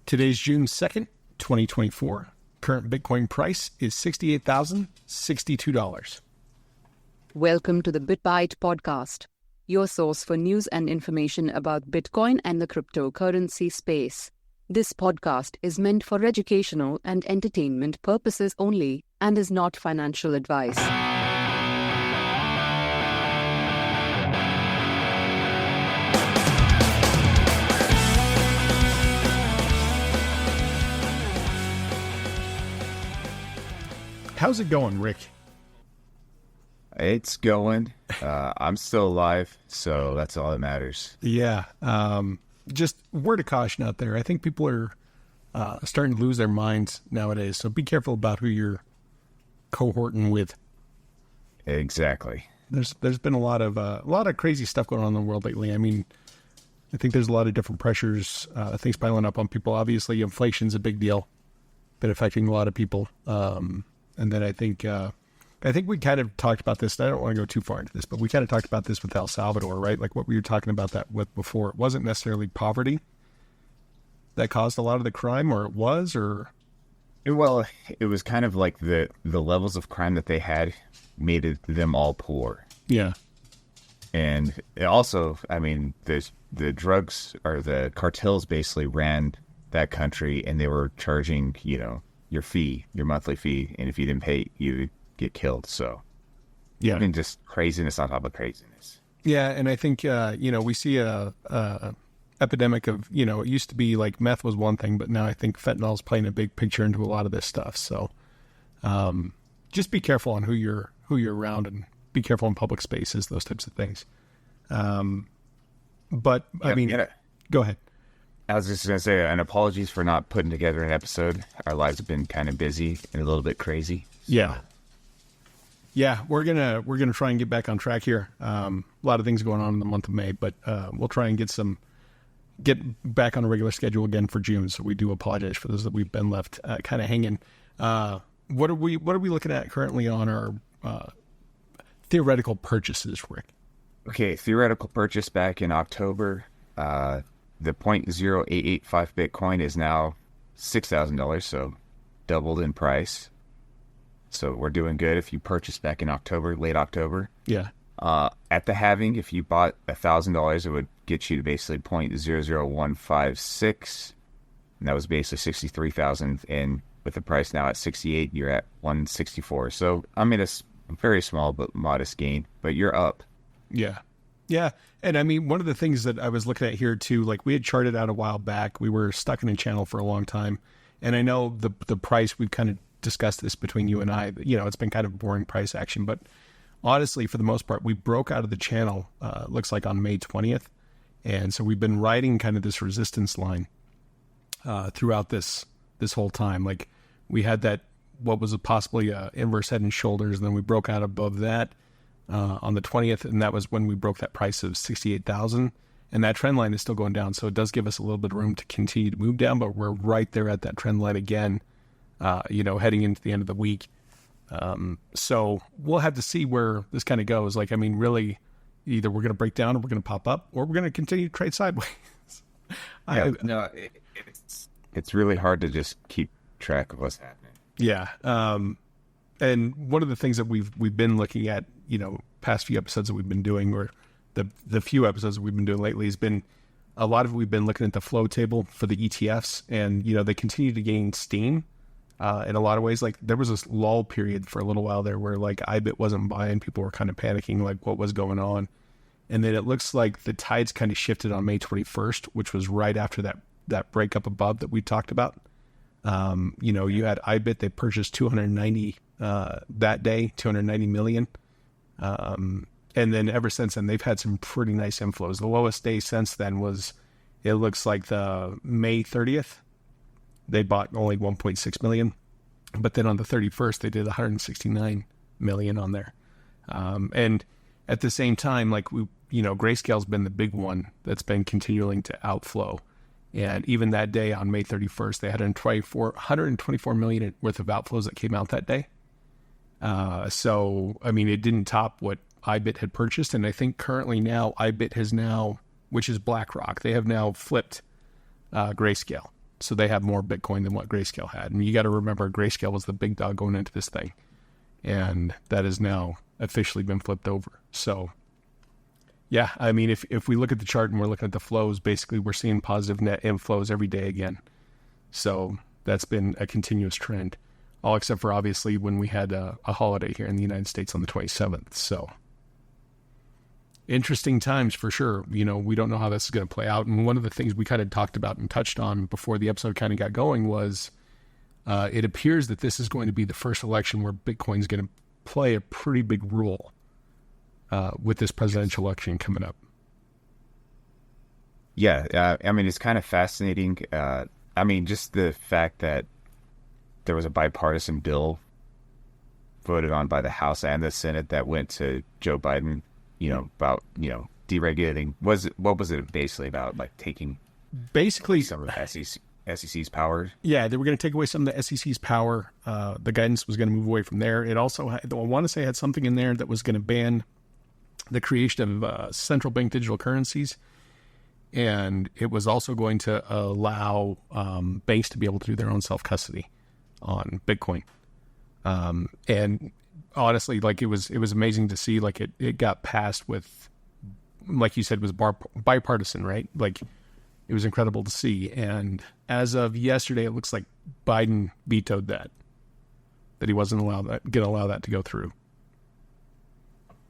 Today's June 2nd, 2024. Current Bitcoin price is $68,062. Welcome to the BitBite podcast, your source for news and information about Bitcoin and the cryptocurrency space. This podcast is meant for educational and entertainment purposes only and is not financial advice. How's it going, Rick? It's going. I'm still alive, so that's all that matters. Yeah. Just word of caution out there. I think people are starting to lose their minds nowadays, so be careful about who you're cohorting with. Exactly. There's been a lot of crazy stuff going on in the world lately. I mean, I think there's a lot of different pressures, things piling up on people. Obviously, inflation's a big deal, been affecting a lot of people. And then I think we kind of talked about this. I don't want to go too far into this, but we kind of talked about this with El Salvador, right? Like what we were talking about that with before. It wasn't necessarily poverty that caused a lot of the crime, or it was, or... Well, it was kind of like the levels of crime that they had made them all poor. Yeah. And it also, I mean, the drugs or the cartels basically ran that country, and they were charging, your monthly fee, and if you didn't pay, you get killed. So, yeah, I mean, just craziness on top of craziness. Yeah, and I think we see a epidemic of it used to be like meth was one thing, but now I think fentanyl is playing a big picture into a lot of this stuff. So, just be careful on who you're around, and be careful in public spaces, those types of things. But I mean, go ahead. I was just going to say, and apologies for not putting together an episode. Our lives have been kind of busy and a little bit crazy. So. Yeah, we're gonna try and get back on track here. A lot of things going on in the month of May, but we'll try and get back on a regular schedule again for June. So we do apologize for those that we've been left kind of hanging. What are we looking at currently on our theoretical purchases, Rick? Okay, theoretical purchase back in October. The 0.0885 Bitcoin is now $6,000, so doubled in price. So we're doing good if you purchased back in October, late October. Yeah. At the halving, if you bought $1,000, it would get you to basically 0.00156, and that was basically 63,000. And with the price now at 68, you're at 164. So I mean, it's a very small but modest gain, but you're up. Yeah. Yeah. And I mean, one of the things that I was looking at here too, like we had charted out a while back, we were stuck in a channel for a long time. And I know the price, we've kind of discussed this between you and I, it's been kind of boring price action, but honestly, for the most part, we broke out of the channel, looks like on May 20th. And so we've been riding kind of this resistance line, throughout this whole time. Like we had that, what was possibly a inverse head and shoulders. And then we broke out above that, on the 20th, and that was when we broke that price of 68,000, and that trend line is still going down, so it does give us a little bit of room to continue to move down, but we're right there at that trend line again, heading into the end of the week. So we'll have to see where this kind of goes. Like, I mean, really, either we're going to break down or we're going to pop up, or we're going to continue to trade sideways. It's really hard to just keep track of what's happening. Yeah. And one of the things that we've been looking at, past few episodes that we've been doing, or the few episodes that we've been doing lately, has been a lot of it. We've been looking at the flow table for the ETFs, and they continue to gain steam in a lot of ways. Like there was this lull period for a little while there where like IBIT wasn't buying, people were kind of panicking, like what was going on, and then it looks like the tides kind of shifted on May 21st, which was right after that breakup above that we talked about. You had IBIT, they purchased 290 that day, 290 million. And then ever since then, they've had some pretty nice inflows. The lowest day since then was, it looks like the May 30th, they bought only 1.6 million, but then on the 31st, they did 169 million on there. And at the same time, like Grayscale's been the big one that's been continuing to outflow. And even that day on May 31st, they had 124 million worth of outflows that came out that day. So, I mean, it didn't top what IBIT had purchased. And I think currently now IBIT has now, which is BlackRock, they have now flipped Grayscale. So they have more Bitcoin than what Grayscale had. And you got to remember, Grayscale was the big dog going into this thing. And that has now officially been flipped over. So, yeah, I mean, if we look at the chart and we're looking at the flows, basically we're seeing positive net inflows every day again. So that's been a continuous trend, all except for obviously when we had a holiday here in the United States on the 27th. So interesting times for sure. We don't know how this is going to play out. And one of the things we kind of talked about and touched on before the episode kind of got going was it appears that this is going to be the first election where Bitcoin is going to play a pretty big role with this presidential election coming up. Yeah, I mean, it's kind of fascinating. I mean, just the fact that there was a bipartisan bill voted on by the House and the Senate that went to Joe Biden, about, deregulating. What was it basically about? Like taking basically some of the SEC's power? Yeah, they were going to take away some of the SEC's power. The guidance was going to move away from there. It also, I want to say, had something in there that was going to ban the creation of central bank digital currencies. And it was also going to allow banks to be able to do their own self-custody on Bitcoin. And honestly, like it was amazing to see, like it got passed with, like you said, was bipartisan, right? Like it was incredible to see. And as of yesterday, it looks like Biden vetoed that he wasn't going to allow that to go through.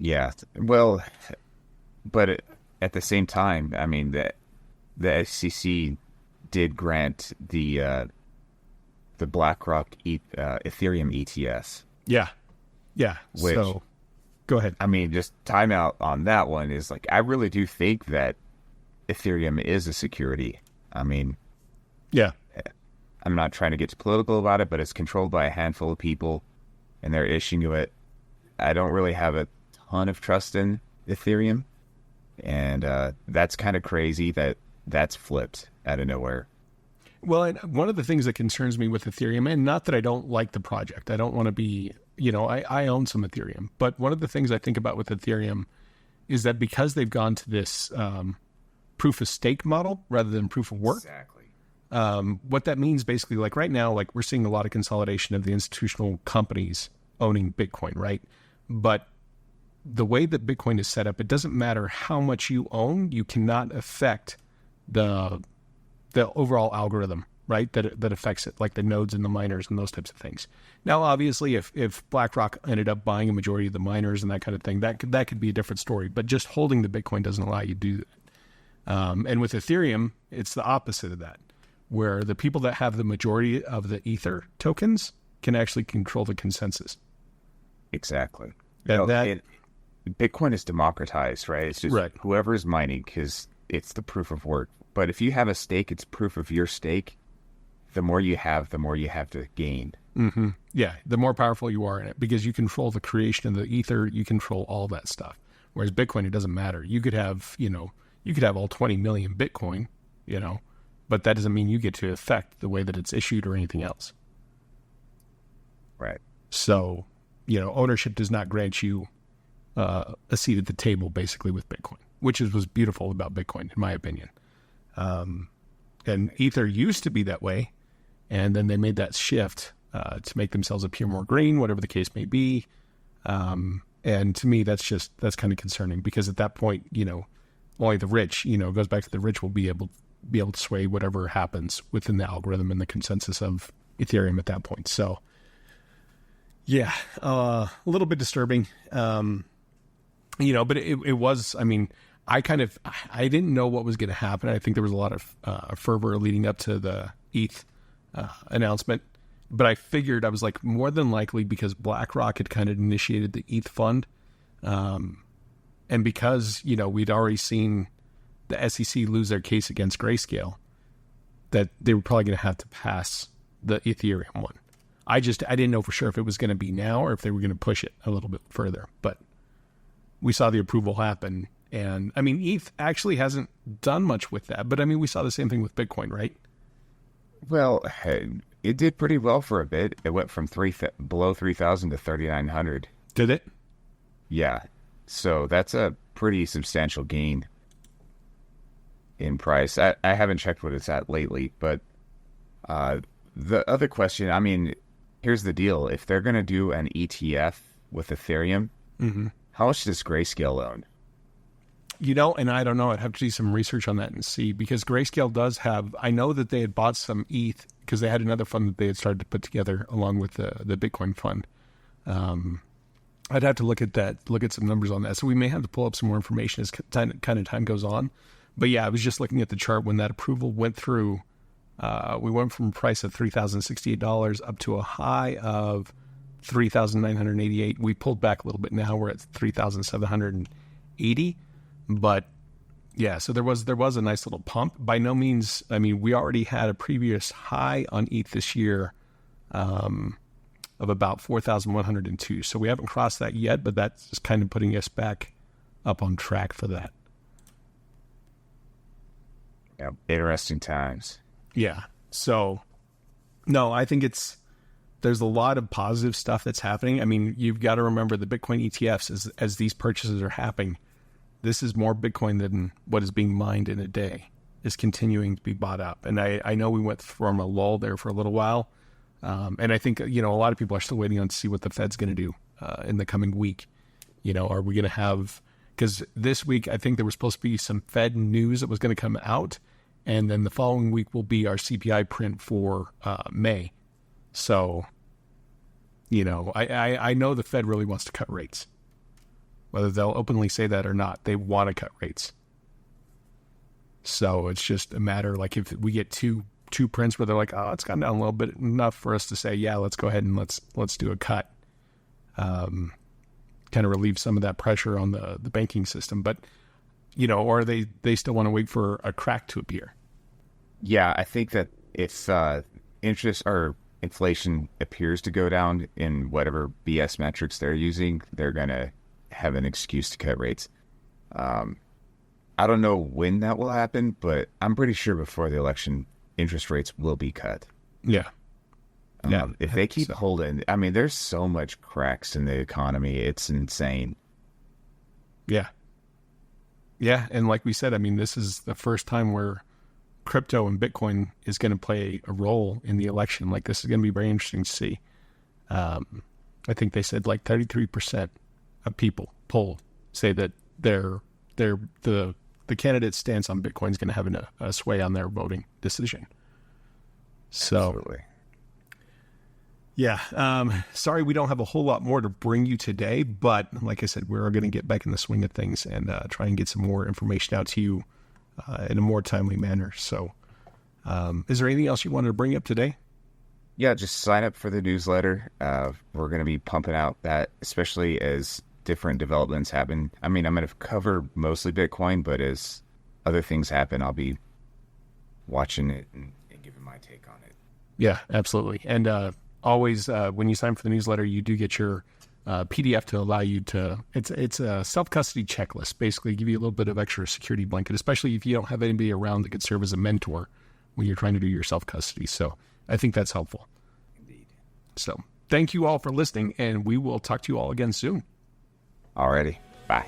Yeah, well, but at the same time, I mean, the SEC did grant the BlackRock Ethereum ETS. Yeah. Which, so, go ahead. I mean, just timeout on that one is like, I really do think that Ethereum is a security. I mean, yeah, I'm not trying to get too political about it, but it's controlled by a handful of people, and they're issuing it. I don't really have a ton of trust in Ethereum, and that's kind of crazy that's flipped out of nowhere. Well, and one of the things that concerns me with Ethereum, and not that I don't like the project, I don't want to be, I own some Ethereum, but one of the things I think about with Ethereum is that because they've gone to this proof of stake model rather than proof of work. Exactly. What that means basically, like right now, like we're seeing a lot of consolidation of the institutional companies owning Bitcoin, right? But the way that Bitcoin is set up, it doesn't matter how much you own, you cannot affect the overall algorithm, right? That affects it, like the nodes and the miners and those types of things. Now, obviously, if BlackRock ended up buying a majority of the miners and that kind of thing, that could be a different story. But just holding the Bitcoin doesn't allow you to do that. And with Ethereum, it's the opposite of that, where the people that have the majority of the Ether tokens can actually control the consensus. Exactly. And Bitcoin is democratized, right? It's just right. Whoever is mining, because it's the proof of work. But if you have a stake, it's proof of your stake. The more you have, the more you have to gain. Mm-hmm. Yeah, the more powerful you are in it, because you control the creation of the Ether, you control all that stuff. Whereas Bitcoin, it doesn't matter. You could have, all 20 million Bitcoin, but that doesn't mean you get to affect the way that it's issued or anything else. Right. So, ownership does not grant you a seat at the table, basically, with Bitcoin, which was beautiful about Bitcoin, in my opinion. And Ether used to be that way, and then they made that shift to make themselves appear more green, whatever the case may be. And to me, that's kind of concerning, because at that point, only the rich, it goes back to the rich will be able to sway whatever happens within the algorithm and the consensus of Ethereum at that point. So, yeah, a little bit disturbing, but it was, I didn't know what was going to happen. I think there was a lot of fervor leading up to the ETH announcement, but I figured, I was like, more than likely, because BlackRock had kind of initiated the ETH fund, and because, we'd already seen the SEC lose their case against Grayscale, that they were probably going to have to pass the Ethereum one. I didn't know for sure if it was going to be now or if they were going to push it a little bit further, but we saw the approval happen. And ETH actually hasn't done much with that, but we saw the same thing with Bitcoin, right? Well, it did pretty well for a bit. It went from below 3,000 to 3,900. Did it? Yeah. So that's a pretty substantial gain in price. I haven't checked what it's at lately, but The other question, I mean, here's the deal. If they're going to do an ETF with Ethereum, how much does Grayscale own? And I don't know. I'd have to do some research on that and see, because Grayscale does have, I know that they had bought some ETH because they had another fund that they had started to put together along with the Bitcoin fund. I'd have to look at that, look at some numbers on that. So we may have to pull up some more information as time goes on. But yeah, I was just looking at the chart when that approval went through. We went from a price of $3,068 up to a high of $3,988. We pulled back a little bit. Now we're at $3,780. But yeah, so there was a nice little pump. By no means, I mean, we already had a previous high on ETH this year of about 4,102. So we haven't crossed that yet, but that's just kind of putting us back up on track for that. Yeah, interesting times. Yeah. So, no, I think there's a lot of positive stuff that's happening. I mean, you've got to remember the Bitcoin ETFs as these purchases are happening. This is more Bitcoin than what is being mined in a day is continuing to be bought up. And I know we went from a lull there for a little while. And I think, a lot of people are still waiting on to see what the Fed's going to do in the coming week. Are we going to have, because this week, I think there was supposed to be some Fed news that was going to come out. And then the following week will be our CPI print for May. So, I know the Fed really wants to cut rates. Whether they'll openly say that or not, they want to cut rates. So it's just a matter, like if we get two prints where they're like, oh, it's gone down a little bit, enough for us to say, yeah, let's go ahead and let's do a cut. Kind of relieve some of that pressure on the banking system. But, or they still want to wait for a crack to appear. Yeah, I think that if interest or inflation appears to go down in whatever BS metrics they're using, they're going to have an excuse to cut rates. I don't know when that will happen, but I'm pretty sure before the election, interest rates will be cut. Yeah. If they keep holding, I mean, there's so much cracks in the economy. It's insane. Yeah. Yeah. And like we said, I mean, this is the first time where crypto and Bitcoin is going to play a role in the election. Like, this is going to be very interesting to see. I think they said like 33% of people polled say that the candidate's stance on Bitcoin is going to have a sway on their voting decision. So, absolutely. Yeah. Sorry, we don't have a whole lot more to bring you today, but like I said, we're going to get back in the swing of things and try and get some more information out to you in a more timely manner. So, is there anything else you wanted to bring up today? Yeah, just sign up for the newsletter. We're going to be pumping out that, especially as different developments happen. I mean, I'm going to cover mostly Bitcoin, but as other things happen, I'll be watching it and giving my take on it. Yeah, absolutely. And always, when you sign up for the newsletter, you do get your PDF to allow you to, it's a self-custody checklist, basically give you a little bit of extra security blanket, especially if you don't have anybody around that could serve as a mentor when you're trying to do your self-custody. So I think that's helpful. Indeed. So thank you all for listening, and we will talk to you all again soon. Alrighty. Bye.